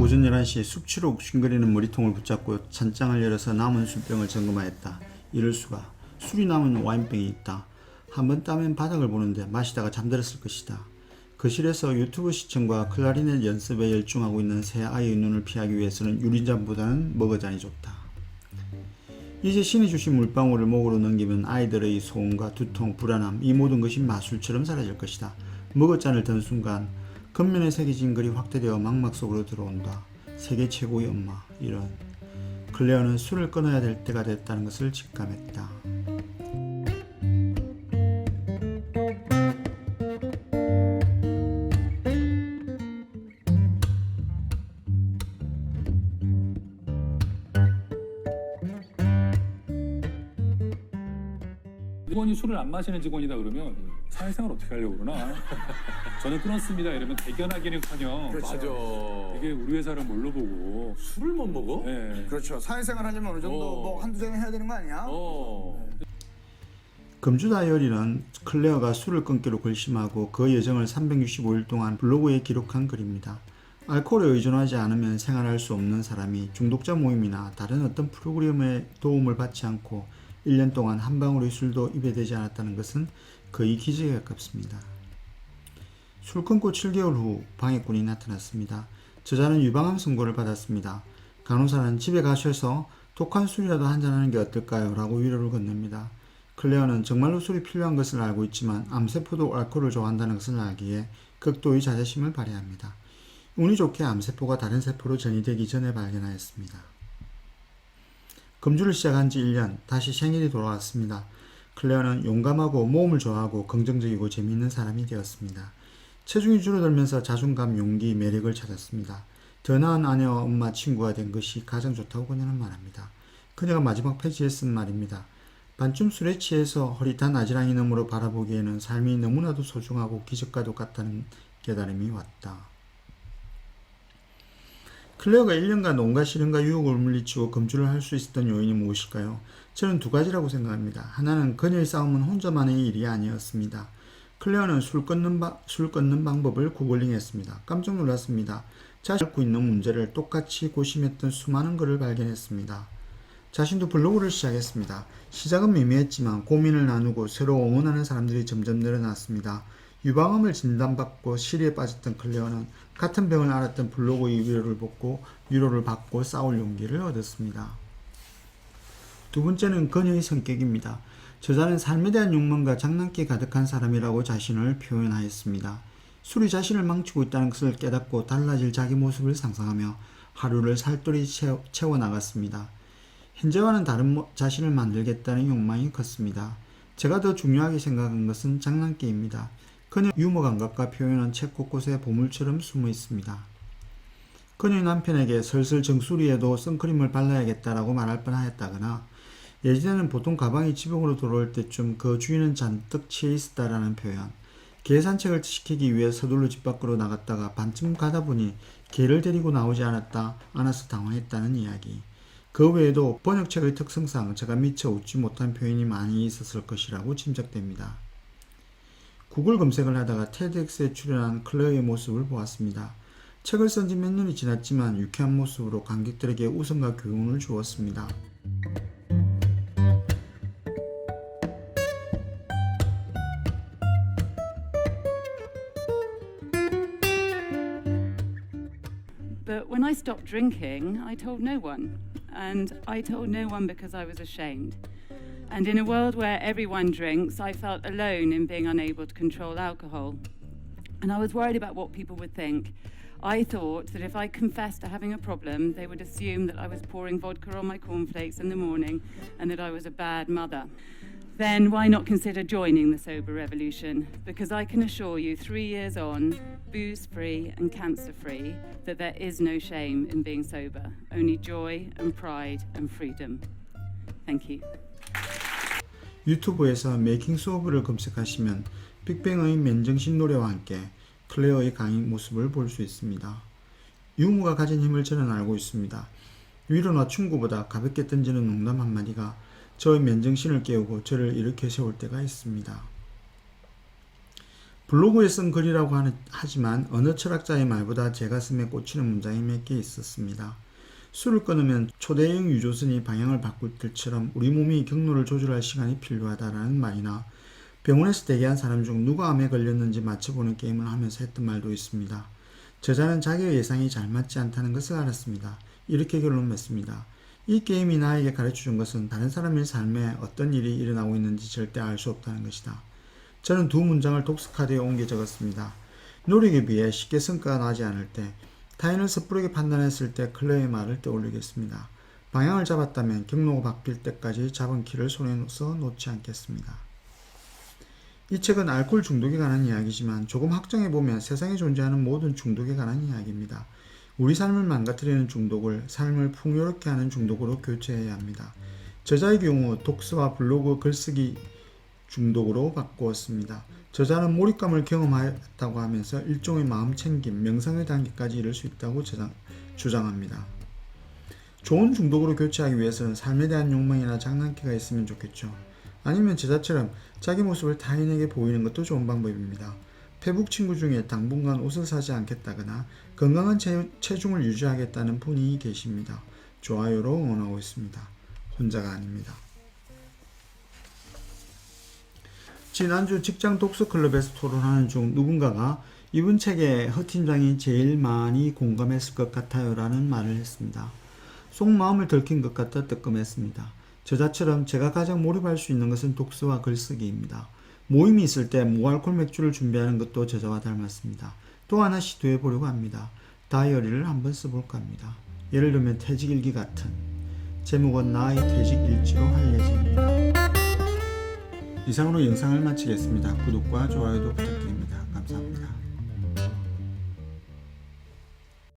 오전 11시 숙취로 욱신거리는 머리통을 붙잡고 찬장을 열어서 남은 술병을 점검하였다. 이럴 수가. 술이 남은 와인병이 있다. 한번 따면 바닥을 보는데 마시다가 잠들었을 것이다. 거실에서 유튜브 시청과 클라리넷 연습에 열중하고 있는 새 아이의 눈을 피하기 위해서는 유리잔보다는 머그잔이 좋다. 이제 신이 주신 물방울을 목으로 넘기면 아이들의 소음과 두통, 불안함, 이 모든 것이 마술처럼 사라질 것이다. 머그잔을 든 순간 겉면에 새겨진 글이 확대되어 망막 속으로 들어온다. 세계 최고의 엄마. 이런. 클레어는 술을 끊어야 될 때가 됐다는 것을 직감했다. 직원이 술을 안 마시는 직원이다 그러면 사회생활 어떻게 하려고 그러나? 저는 끊었습니다 이러면 대견하기는커녕 그렇죠. 이게 우리 회사를 뭘로 보고 술을 못 먹어? 네. 그렇죠. 사회생활 하려면 어느 정도 뭐 한두 잔은 해야 되는 거 아니야? 금주 다이어리는 클레어가 술을 끊기로 결심하고 그 여정을 365일 동안 블로그에 기록한 글입니다. 알코올에 의존하지 않으면 생활할 수 없는 사람이 중독자 모임이나 다른 어떤 프로그램의 도움을 받지 않고 1년 동안 한 방울의 술도 입에 대지 않았다는 것은 거의 기적에 가깝습니다. 술 끊고 7개월 후 방해꾼이 나타났습니다. 저자는 유방암 선고를 받았습니다. 간호사는 집에 가셔서 독한 술이라도 한잔하는 게 어떨까요? 라고 위로를 건넵니다. 클레어는 정말로 술이 필요한 것을 알고 있지만 암세포도 알코올을 좋아한다는 것을 알기에 극도의 자제심을 발휘합니다. 운이 좋게 암세포가 다른 세포로 전이되기 전에 발견하였습니다. 금주를 시작한 지 1년, 다시 생일이 돌아왔습니다. 클레어는 용감하고 모험을 좋아하고 긍정적이고 재미있는 사람이 되었습니다. 체중이 줄어들면서 자존감, 용기, 매력을 찾았습니다. 더 나은 아내와 엄마, 친구가 된 것이 가장 좋다고 그녀는 말합니다. 그녀가 마지막 페이지에 쓴 말입니다. 반쯤 술에 취해서 허릿한 아지랑이 너머로 바라보기에는 삶이 너무나도 소중하고 기적과도 같다는 깨달음이 왔다. 클레어가 1년간 온갖 시련과 유혹을 물리치고 금주를 할 수 있었던 요인이 무엇일까요? 저는 두 가지라고 생각합니다. 하나는 그녀의 싸움은 혼자만의 일이 아니었습니다. 클레어는 술 끊는 방법을 구글링했습니다. 깜짝 놀랐습니다. 자신이 앓고 있는 문제를 똑같이 고심했던 수많은 글을 발견했습니다. 자신도 블로그를 시작했습니다. 시작은 미미했지만 고민을 나누고 서로 응원하는 사람들이 점점 늘어났습니다. 유방암을 진단받고 시리에 빠졌던 클레어는 같은 병을 앓았던 블로그의 위로를 받고 싸울 용기를 얻었습니다. 두 번째는 그녀의 성격입니다. 저자는 삶에 대한 욕망과 장난기 가득한 사람이라고 자신을 표현하였습니다. 술이 자신을 망치고 있다는 것을 깨닫고 달라질 자기 모습을 상상하며 하루를 살돌이 채워나갔습니다. 현재와는 다른 자신을 만들겠다는 욕망이 컸습니다. 제가 더 중요하게 생각한 것은 장난기입니다. 그녀의 유머 감각과 표현은 책 곳곳에 보물처럼 숨어 있습니다. 그녀의 남편에게 슬슬 정수리에도 선크림을 발라야겠다라고 말할 뻔하였다거나 예전에는 보통 가방이 지붕으로 돌아올 때쯤 그 주인은 잔뜩 취해 있었다라는 표현, 개 산책을 시키기 위해 서둘러 집 밖으로 나갔다가 반쯤 가다 보니 개를 데리고 나오지 않아서 당황했다는 이야기, 그 외에도 번역책의 특성상 제가 미처 웃지 못한 표현이 많이 있었을 것이라고 짐작됩니다. 구글 검색을 하다가 TEDx에 출연한 클레어의 모습을 보았습니다. 책을 쓴 지 몇 년이 지났지만 유쾌한 모습으로 관객들에게 웃음과 교훈을 주었습니다. But when I stopped drinking, I told no one. And I told no one because I was ashamed. And in a world where everyone drinks, I felt alone in being unable to control alcohol. And I was worried about what people would think. I thought that if I confessed to having a problem, they would assume that I was pouring vodka on my cornflakes in the morning and that I was a bad mother. Then why not consider joining the sober revolution? Because I can assure you, 3 years on, booze-free and cancer-free, that there is no shame in being sober. Only joy and pride and freedom. Thank you. 유튜브에서 메이킹 소브를 검색하시면 빅뱅의 맨정신 노래와 함께 클레어의 강인 모습을 볼 수 있습니다. 유머가 가진 힘을 저는 알고 있습니다. 위로나 충고보다 가볍게 던지는 농담 한마디가 저의 맨정신을 깨우고 저를 일으켜 세울 때가 있습니다. 블로그에 쓴 글이라고 하지만 어느 철학자의 말보다 제 가슴에 꽂히는 문장이 몇 개 있었습니다. 술을 끊으면 초대형 유조선이 방향을 바꿀 때처럼 우리 몸이 경로를 조절할 시간이 필요하다라는 말이나 병원에서 대기한 사람 중 누가 암에 걸렸는지 맞춰보는 게임을 하면서 했던 말도 있습니다. 저자는 자기의 예상이 잘 맞지 않다는 것을 알았습니다. 이렇게 결론 맺습니다. 이 게임이 나에게 가르쳐준 것은 다른 사람의 삶에 어떤 일이 일어나고 있는지 절대 알 수 없다는 것이다. 저는 두 문장을 독서카드에 옮겨 적었습니다. 노력에 비해 쉽게 성과가 나지 않을 때, 타인을 섣부르게 판단했을 때 클레어의 말을 떠올리겠습니다. 방향을 잡았다면 경로가 바뀔 때까지 잡은 키를 손에서 놓지 않겠습니다. 이 책은 알코올 중독에 관한 이야기지만 조금 확장해보면 세상에 존재하는 모든 중독에 관한 이야기입니다. 우리 삶을 망가뜨리는 중독을 삶을 풍요롭게 하는 중독으로 교체해야 합니다. 저자의 경우 독서와 블로그 글쓰기 중독으로 바꾸었습니다. 저자는 몰입감을 경험했다고 하면서 일종의 마음챙김, 명상의 단계까지 이를 수 있다고 주장합니다. 좋은 중독으로 교체하기 위해서는 삶에 대한 욕망이나 장난기가 있으면 좋겠죠. 아니면 저자처럼 자기 모습을 타인에게 보이는 것도 좋은 방법입니다. 페북 친구 중에 당분간 옷을 사지 않겠다거나 건강한 체중을 유지하겠다는 분이 계십니다. 좋아요로 응원하고 있습니다. 혼자가 아닙니다. 지난주 직장 독서클럽에서 토론하는 중 누군가가 이번 책에 허 팀장이 제일 많이 공감했을 것 같아요 라는 말을 했습니다. 속마음을 들킨 것 같아 뜨끔했습니다. 저자처럼 제가 가장 몰입할 수 있는 것은 독서와 글쓰기입니다. 모임이 있을 때 무알콜 맥주를 준비하는 것도 저자와 닮았습니다. 또 하나 시도해 보려고 합니다. 다이어리를 한번 써볼까 합니다. 예를 들면 퇴직일기 같은. 제목은 나의 퇴직일지로 할 예정입니다. 이상으로 영상을 마치겠습니다. 구독과 좋아요도 부탁드립니다.